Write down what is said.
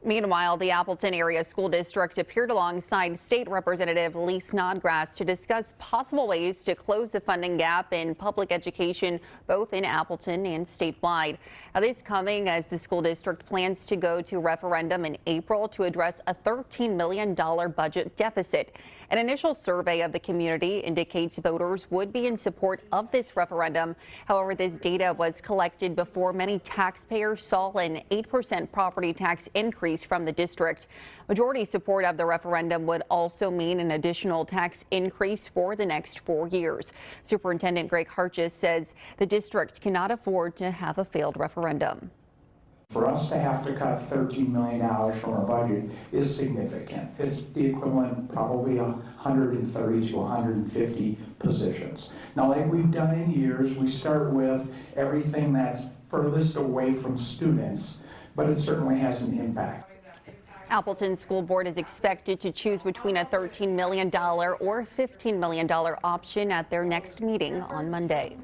Meanwhile, the Appleton Area School District appeared alongside State Representative Lee Snodgrass to discuss possible ways to close the funding gap in public education, both in Appleton and statewide. Now, this coming as the school district plans to go to referendum in April to address a $13 million budget deficit. An initial survey of the community indicates voters would be in support of this referendum. However, this data was collected before many taxpayers saw an 8% property tax increase from the district. Majority support of the referendum would also mean an additional tax increase for the next 4 years. Superintendent Greg Hartjes says the district cannot afford to have a failed referendum. For us to have to cut $13 million from our budget is significant. It's the equivalent probably 130 to 150 positions. Now, like we've done in years, we start with everything that's furthest away from students, but it certainly has an impact. Appleton School Board is expected to choose between a $13 million or $15 million option at their next meeting on Monday.